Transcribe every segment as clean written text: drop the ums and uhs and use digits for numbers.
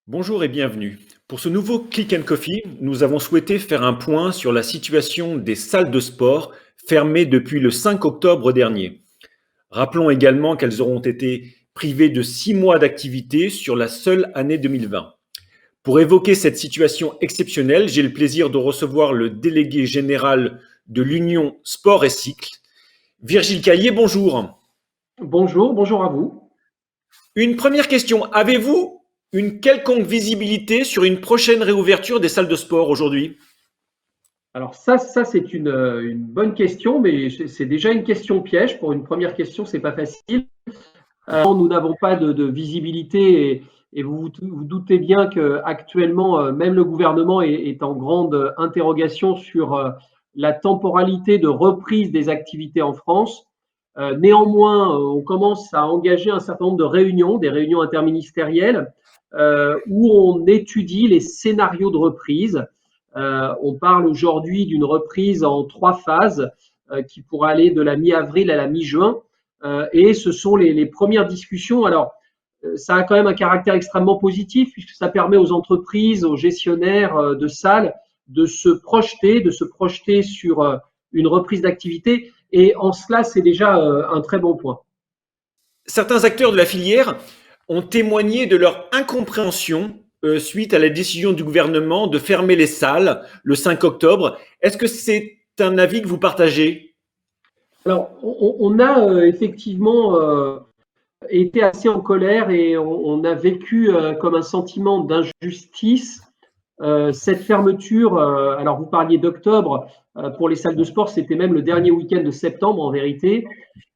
Bonjour et bienvenue. Pour ce nouveau Click and Coffee, nous avons souhaité faire un point sur la situation des salles de sport fermées depuis le 5 octobre dernier. Rappelons également qu'elles auront été privées de 6 mois d'activité sur la seule année 2020. Pour évoquer cette situation exceptionnelle, j'ai le plaisir de recevoir le délégué général de l'Union Sport et Cycle, Virgile Caillé. Bonjour. Bonjour, bonjour à vous. Une première question, avez-vous une quelconque visibilité sur une prochaine réouverture des salles de sport aujourd'hui? Alors ça c'est une bonne question, mais c'est déjà une question piège. Pour une première question, c'est pas facile. Nous n'avons pas de visibilité et vous doutez bien qu'actuellement, même le gouvernement est en grande interrogation sur la temporalité de reprise des activités en France. Néanmoins, on commence à engager un certain nombre de réunions, des réunions interministérielles, où on étudie les scénarios de reprise. On parle aujourd'hui d'une reprise en 3 phases qui pourra aller de la mi-avril à la mi-juin. Et ce sont les premières discussions. Alors, ça a quand même un caractère extrêmement positif puisque ça permet aux entreprises, aux gestionnaires de salles de se projeter sur une reprise d'activité. Et en cela, c'est déjà un très bon point. Certains acteurs de la filière ont témoigné de leur incompréhension suite à la décision du gouvernement de fermer les salles le 5 octobre. Est-ce que c'est un avis que vous partagez? Alors, on a effectivement été assez en colère et on a vécu comme un sentiment d'injustice cette fermeture. Alors, vous parliez d'octobre, pour les salles de sport, c'était même le dernier week-end de septembre en vérité.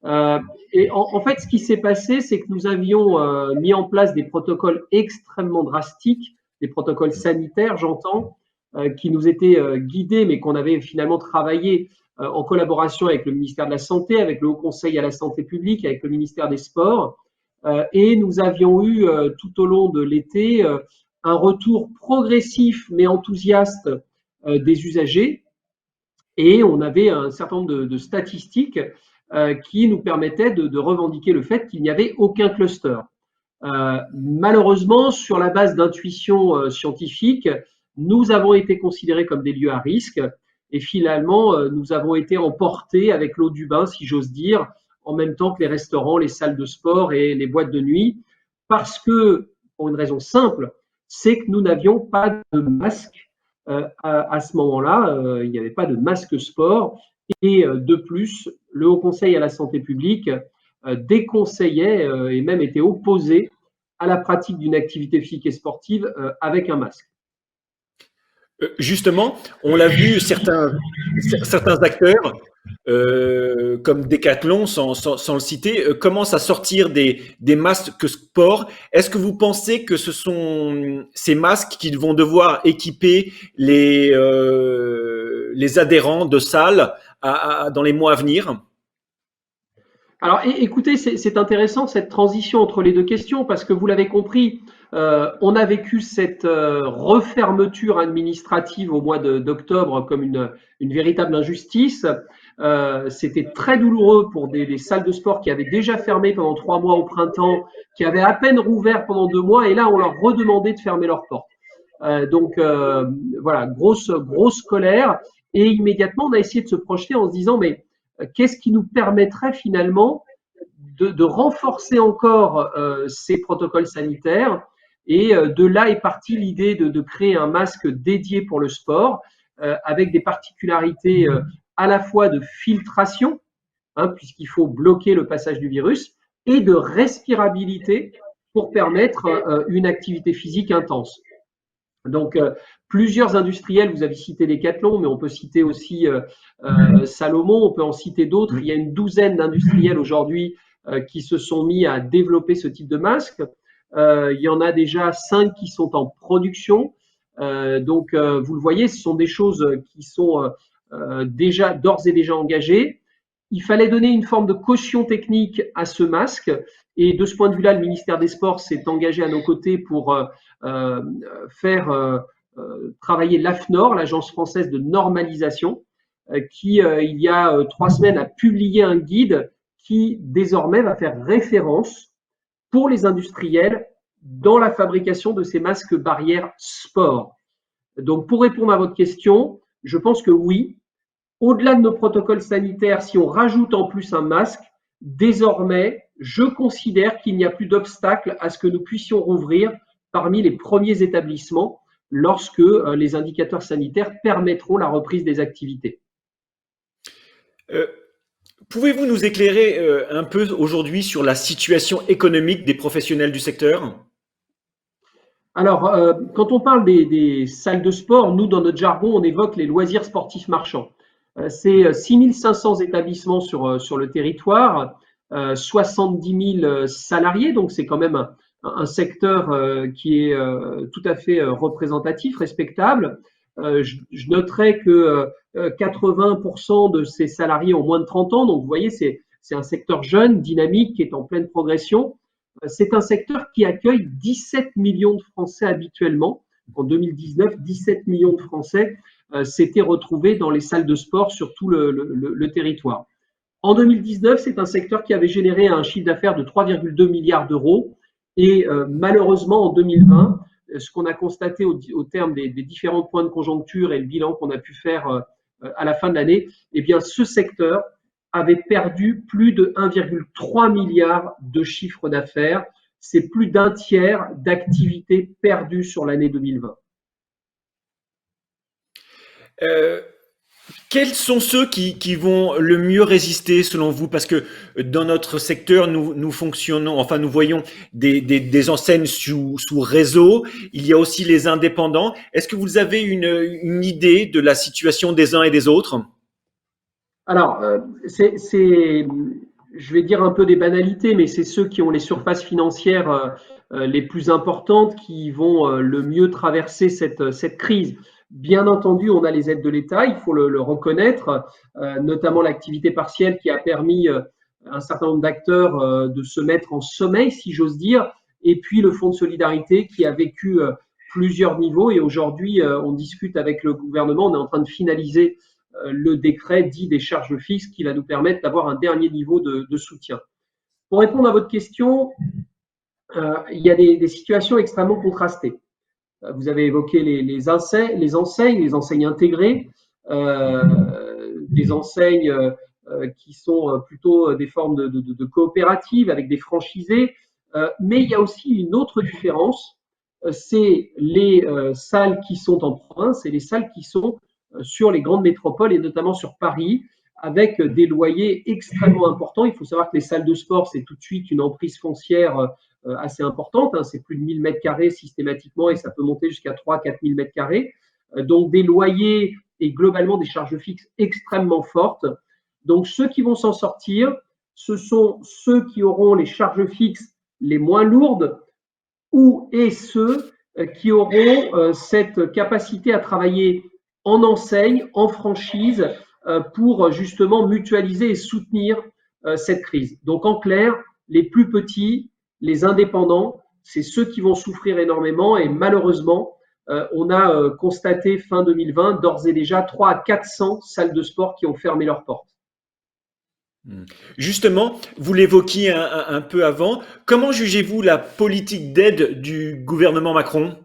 Euh, et en fait, ce qui s'est passé, c'est que nous avions mis en place des protocoles extrêmement drastiques, des protocoles sanitaires, j'entends, qui nous étaient guidés, mais qu'on avait finalement travaillé en collaboration avec le ministère de la Santé, avec le Haut Conseil à la Santé publique, avec le ministère des Sports. Et nous avions eu tout au long de l'été un retour progressif mais enthousiaste des usagers. Et on avait un certain nombre de statistiques qui nous permettaient de revendiquer le fait qu'il n'y avait aucun cluster. Malheureusement, sur la base d'intuitions scientifiques, nous avons été considérés comme des lieux à risque et finalement, nous avons été emportés avec l'eau du bain, si j'ose dire, en même temps que les restaurants, les salles de sport et les boîtes de nuit, parce que, pour une raison simple, c'est que nous n'avions pas de masque à ce moment-là, il n'y avait pas de masque sport et de plus, le Haut Conseil à la santé publique déconseillait et même était opposé à la pratique d'une activité physique et sportive avec un masque. Justement, on l'a vu, certains acteurs, comme Decathlon, sans le citer, commencent à sortir des masques sport. Est-ce que vous pensez que ce sont ces masques qui vont devoir équiper les adhérents de salles dans les mois à venir? Alors écoutez, c'est intéressant cette transition entre les deux questions parce que vous l'avez compris, on a vécu cette refermeture administrative au mois d'octobre comme une véritable injustice. C'était très douloureux pour des salles de sport qui avaient déjà fermé pendant 3 mois au printemps, qui avaient à peine rouvert pendant 2 mois, et là on leur redemandait de fermer leurs portes. Donc voilà, grosse colère. Et immédiatement, on a essayé de se projeter en se disant, mais qu'est-ce qui nous permettrait finalement de renforcer encore ces protocoles sanitaires. Et de là est partie l'idée de créer un masque dédié pour le sport, avec des particularités à la fois de filtration, hein, puisqu'il faut bloquer le passage du virus, et de respirabilité pour permettre une activité physique intense. Donc, plusieurs industriels, vous avez cité Decathlon, mais on peut citer aussi Salomon, on peut en citer d'autres. Il y a une douzaine d'industriels aujourd'hui qui se sont mis à développer ce type de masque. Il y en a déjà 5 qui sont en production. Donc, vous le voyez, ce sont des choses qui sont déjà d'ores et déjà engagées. Il fallait donner une forme de caution technique à ce masque. Et de ce point de vue-là, le ministère des Sports s'est engagé à nos côtés pour euh, faire travailler l'AFNOR, l'Agence française de normalisation, qui, il y a 3 semaines, a publié un guide qui désormais va faire référence pour les industriels dans la fabrication de ces masques barrières sport. Donc, pour répondre à votre question, je pense que oui, au-delà de nos protocoles sanitaires, si on rajoute en plus un masque, désormais, je considère qu'il n'y a plus d'obstacle à ce que nous puissions rouvrir parmi les premiers établissements lorsque les indicateurs sanitaires permettront la reprise des activités. Euh, Pouvez-vous nous éclairer un peu aujourd'hui sur la situation économique des professionnels du secteur? Alors, quand on parle des salles de sport, nous, dans notre jargon, on évoque les loisirs sportifs marchands. C'est 6500 établissements sur le territoire, 70 000 salariés, donc c'est quand même un secteur qui est tout à fait représentatif, respectable. Je noterai que 80% de ces salariés ont moins de 30 ans, donc vous voyez, c'est un secteur jeune, dynamique, qui est en pleine progression. C'est un secteur qui accueille 17 millions de Français habituellement. En 2019, 17 millions de Français s'étaient retrouvés dans les salles de sport sur tout le territoire. En 2019, c'est un secteur qui avait généré un chiffre d'affaires de 3,2 milliards d'euros. Et malheureusement, en 2020, ce qu'on a constaté au terme des différents points de conjoncture et le bilan qu'on a pu faire à la fin de l'année, eh bien, ce secteur avait perdu plus de 1,3 milliard de chiffre d'affaires. C'est plus d'un tiers d'activité perdue sur l'année 2020. Euh, Quels sont ceux qui vont le mieux résister selon vous? Parce que dans notre secteur, nous fonctionnons, enfin nous voyons des enseignes sous réseau. Il y a aussi les indépendants. Est-ce que vous avez une idée de la situation des uns et des autres? Alors, je vais dire un peu des banalités, mais c'est ceux qui ont les surfaces financières les plus importantes qui vont le mieux traverser cette crise. Bien entendu, on a les aides de l'État, il faut le reconnaître, notamment l'activité partielle qui a permis à un certain nombre d'acteurs de se mettre en sommeil, si j'ose dire, et puis le Fonds de solidarité qui a vécu plusieurs niveaux et aujourd'hui, on discute avec le gouvernement, on est en train de finaliser le décret dit des charges fixes qui va nous permettre d'avoir un dernier niveau de soutien. Pour répondre à votre question, il y a des situations extrêmement contrastées. Vous avez évoqué les enseignes intégrées, des enseignes qui sont plutôt des formes de coopératives avec des franchisés. Mais il y a aussi une autre différence, c'est les salles qui sont en province et les salles qui sont sur les grandes métropoles et notamment sur Paris, avec des loyers extrêmement importants. Il faut savoir que les salles de sport, c'est tout de suite une emprise foncière assez importante. Hein, c'est plus de 1000 mètres carrés systématiquement et ça peut monter jusqu'à 3 000 à 4 000 mètres carrés. Donc des loyers et globalement des charges fixes extrêmement fortes. Donc ceux qui vont s'en sortir, ce sont ceux qui auront les charges fixes les moins lourdes ou et ceux qui auront cette capacité à travailler en enseigne, en franchise, pour justement mutualiser et soutenir cette crise. Donc en clair, les plus petits, les indépendants, c'est ceux qui vont souffrir énormément et malheureusement, on a constaté fin 2020 d'ores et déjà 300 à 400 salles de sport qui ont fermé leurs portes. Justement, vous l'évoquiez un peu avant, comment jugez-vous la politique d'aide du gouvernement Macron?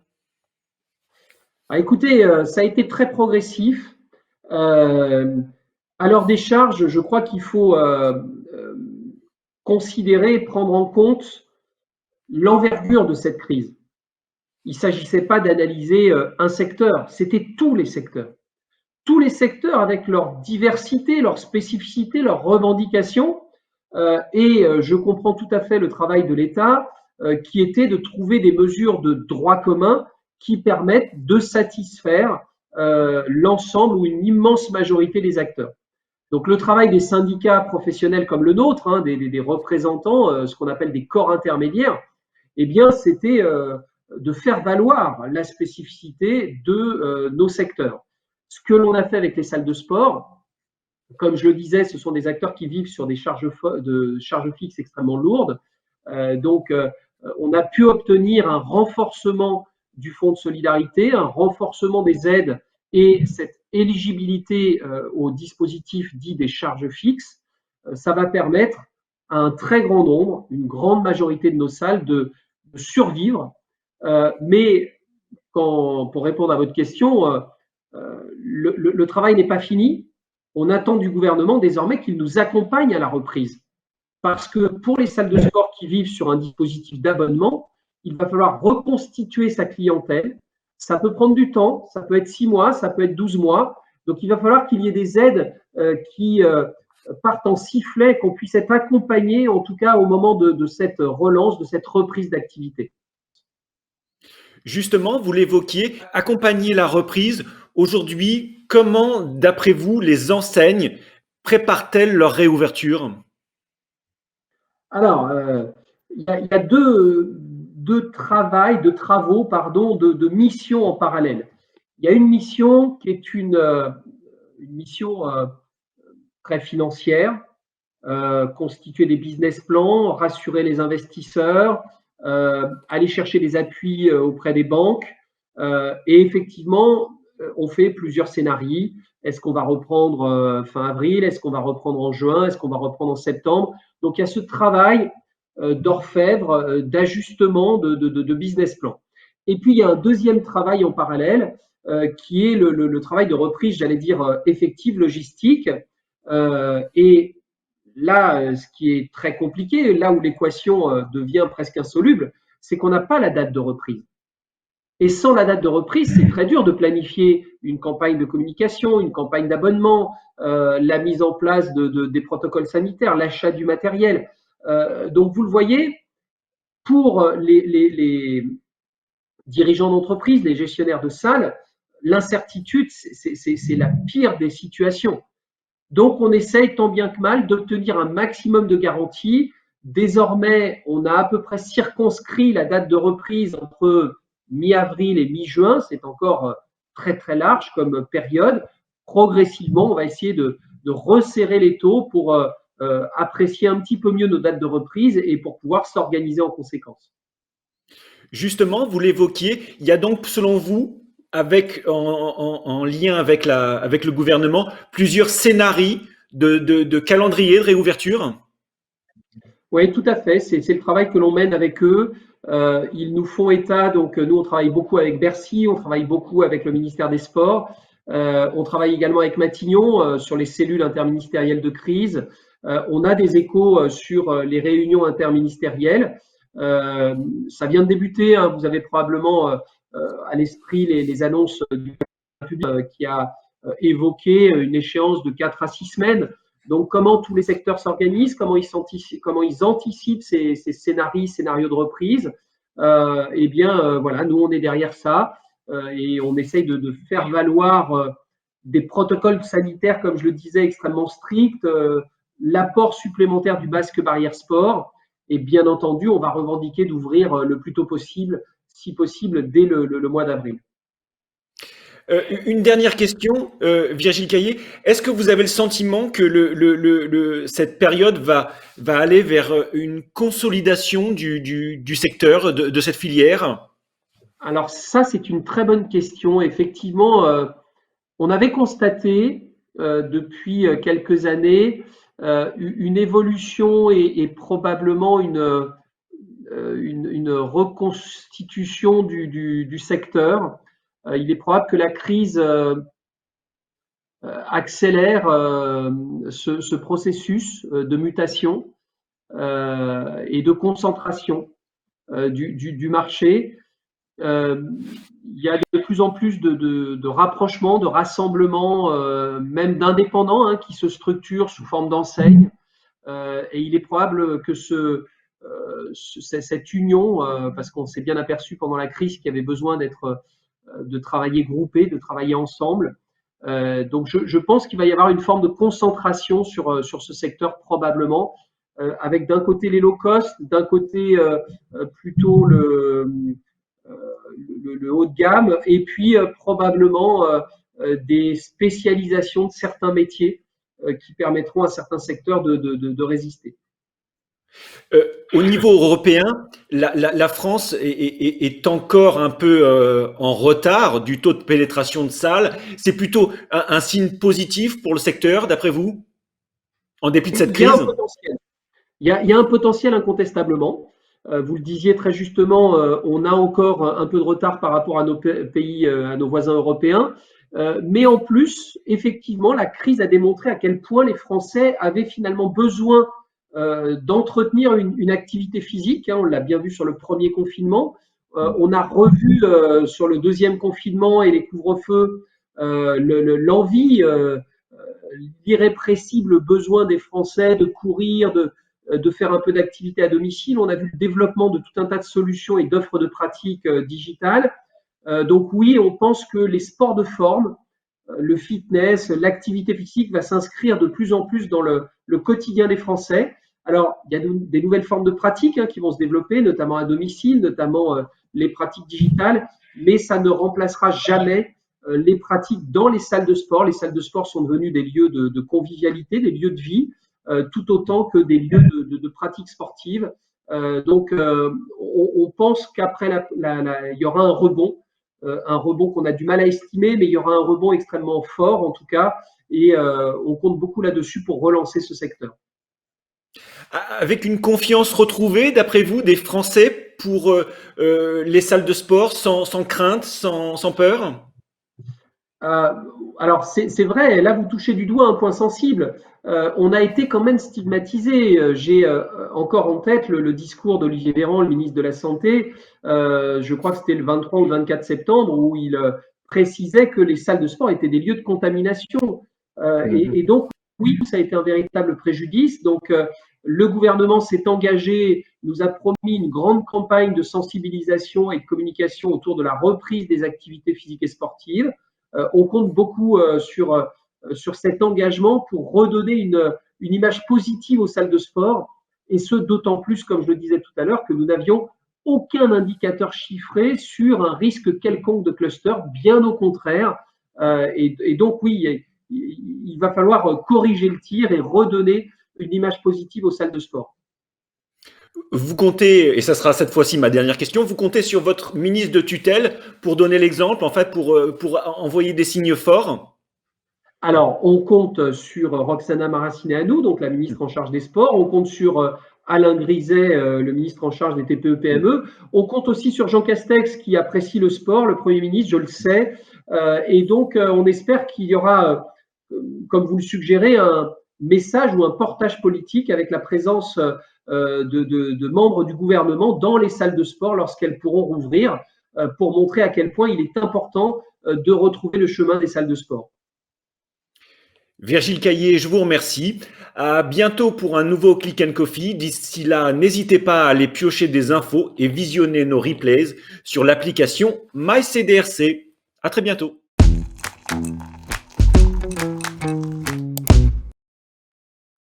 Ah, écoutez, ça a été très progressif. Euh, à leur décharge, je crois qu'il faut considérer, prendre en compte l'envergure de cette crise. Il ne s'agissait pas d'analyser un secteur, c'était tous les secteurs. Tous les secteurs avec leur diversité, leur spécificité, leurs revendications. Et je comprends tout à fait le travail de l'État qui était de trouver des mesures de droit commun qui permettent de satisfaire l'ensemble ou une immense majorité des acteurs. Donc le travail des syndicats professionnels comme le nôtre, hein, des représentants, ce qu'on appelle des corps intermédiaires, eh bien c'était de faire valoir la spécificité de nos secteurs. Ce que l'on a fait avec les salles de sport, comme je le disais, ce sont des acteurs qui vivent sur des charges fixes extrêmement lourdes. Donc, on a pu obtenir un renforcement du fonds de solidarité, un renforcement des aides et cette éligibilité au dispositif dit des charges fixes. Ça va permettre à un très grand nombre, une grande majorité de nos salles de survivre. Mais pour répondre à votre question, le travail n'est pas fini. On attend du gouvernement désormais qu'il nous accompagne à la reprise. Parce que pour les salles de sport qui vivent sur un dispositif d'abonnement, il va falloir reconstituer sa clientèle. Ça peut prendre du temps, ça peut être 6 mois, ça peut être 12 mois. Donc il va falloir qu'il y ait des aides qui partent en sifflet, qu'on puisse être accompagné en tout cas au moment de cette relance, de cette reprise d'activité. Justement, vous l'évoquiez, accompagner la reprise. Aujourd'hui, comment, d'après vous, les enseignes préparent-elles leur réouverture? Alors, il y a deux travaux, pardon, de missions en parallèle. Il y a une mission qui est une mission très financière, constituer des business plans, rassurer les investisseurs, aller chercher des appuis auprès des banques. Et effectivement, on fait plusieurs scénarios. Est-ce qu'on va reprendre fin avril? Est-ce qu'on va reprendre en juin? Est-ce qu'on va reprendre en septembre? Donc, il y a ce travail d'orfèvre, d'ajustement de business plan. Et puis, il y a un deuxième travail en parallèle qui est le travail de reprise, j'allais dire, effective, logistique. Et là, ce qui est très compliqué, là où l'équation devient presque insoluble, c'est qu'on n'a pas la date de reprise. Et sans la date de reprise, c'est très dur de planifier une campagne de communication, une campagne d'abonnement, la mise en place des protocoles sanitaires, l'achat du matériel. Donc, vous le voyez, pour les dirigeants d'entreprise, les gestionnaires de salles, l'incertitude, c'est la pire des situations. Donc, on essaye tant bien que mal d'obtenir un maximum de garanties. Désormais, on a à peu près circonscrit la date de reprise entre mi-avril et mi-juin. C'est encore très, très large comme période. Progressivement, on va essayer de resserrer les taux pour apprécier un petit peu mieux nos dates de reprise et pour pouvoir s'organiser en conséquence. Justement, vous l'évoquiez, il y a donc, selon vous, en lien avec avec le gouvernement, plusieurs scénarios de calendrier de réouverture? Oui, tout à fait. C'est le travail que l'on mène avec eux. Ils nous font état, donc nous on travaille beaucoup avec Bercy, on travaille beaucoup avec le ministère des Sports, on travaille également avec Matignon sur les cellules interministérielles de crise. On a des échos sur les réunions interministérielles. Ça vient de débuter, hein. Vous avez probablement à l'esprit les annonces du public qui a évoqué une échéance de 4 à 6 semaines. Donc, comment tous les secteurs s'organisent, comment ils anticipent ces scénarios de reprise. Eh bien, voilà, nous, on est derrière ça et on essaye de faire valoir des protocoles sanitaires, comme je le disais, extrêmement stricts, l'apport supplémentaire du masque barrière sport. Et bien entendu, on va revendiquer d'ouvrir le plus tôt possible, si possible, dès le mois d'avril. Une dernière question, Virgile Caillé. Est-ce que vous avez le sentiment que cette période va aller vers une consolidation du secteur, de cette filière? Alors ça, c'est une très bonne question. Effectivement, on avait constaté depuis quelques années une évolution et probablement une reconstitution du secteur. Il est probable que la crise accélère ce processus de mutation et de concentration du marché. Il y a de plus en plus de rapprochements, de rassemblements, même d'indépendants qui se structurent sous forme d'enseignes. Et il est probable que cette union, parce qu'on s'est bien aperçu pendant la crise qu'il y avait besoin de travailler groupé, de travailler ensemble. Donc je pense qu'il va y avoir une forme de concentration sur ce secteur probablement, avec d'un côté les low cost, d'un côté plutôt le haut de gamme, et puis probablement des spécialisations de certains métiers qui permettront à certains secteurs de résister. Au niveau européen, la France est encore un peu en retard du taux de pénétration de salles. C'est plutôt un signe positif pour le secteur, d'après vous, en dépit de cette Il y a un crise? potentiel. Il y a un potentiel incontestablement. Vous le disiez très justement, on a encore un peu de retard par rapport à nos pays, à nos voisins européens. Mais en plus, effectivement, la crise a démontré à quel point les Français avaient finalement besoin d'entretenir une activité physique. Hein, on l'a bien vu sur le premier confinement. On a revu sur le deuxième confinement et les couvre-feux l'envie, l'irrépressible besoin des Français de courir, de faire un peu d'activité à domicile. On a vu le développement de tout un tas de solutions et d'offres de pratiques digitales. Donc oui, on pense que les sports de forme, le fitness, l'activité physique va s'inscrire de plus en plus dans le quotidien des Français. Alors, il y a des nouvelles formes de pratiques qui vont se développer, notamment à domicile, notamment les pratiques digitales, mais ça ne remplacera jamais les pratiques dans les salles de sport. Les salles de sport sont devenues des lieux de convivialité, des lieux de vie, tout autant que des lieux de pratiques sportives. Donc, on pense qu'après, il y aura un rebond qu'on a du mal à estimer, mais il y aura un rebond extrêmement fort en tout cas, et on compte beaucoup là-dessus pour relancer ce secteur. Avec une confiance retrouvée, d'après vous, des Français pour les salles de sport sans crainte, sans peur? Euh, alors c'est vrai, là vous touchez du doigt un point sensible. On a été quand même stigmatisé. J'ai encore en tête le discours d'Olivier Véran, le ministre de la Santé, je crois que c'était le 23 ou le 24 septembre, où il précisait que les salles de sport étaient des lieux de contamination. Et donc, oui, ça a été un véritable préjudice. Donc, le gouvernement s'est engagé, nous a promis une grande campagne de sensibilisation et de communication autour de la reprise des activités physiques et sportives. On compte beaucoup sur cet engagement pour redonner une image positive aux salles de sport, et ce d'autant plus, comme je le disais tout à l'heure, que nous n'avions aucun indicateur chiffré sur un risque quelconque de cluster, bien au contraire. Et donc oui, il va falloir corriger le tir et redonner une image positive aux salles de sport. Vous comptez, et ça sera cette fois-ci ma dernière question, vous comptez sur votre ministre de tutelle pour donner l'exemple, en fait, pour envoyer des signes forts? Alors, on compte sur Roxana Maracineanu, donc la ministre en charge des sports. On compte sur Alain Griset, le ministre en charge des TPE-PME. On compte aussi sur Jean Castex, qui apprécie le sport, le Premier ministre, je le sais. Et donc, on espère qu'il y aura, comme vous le suggérez, un message ou un portage politique avec la présence de membres du gouvernement dans les salles de sport lorsqu'elles pourront rouvrir, pour montrer à quel point il est important de retrouver le chemin des salles de sport. Virgile Caillé, je vous remercie. À bientôt pour un nouveau Click and Coffee. D'ici là, n'hésitez pas à aller piocher des infos et visionner nos replays sur l'application MyCDRC. À très bientôt.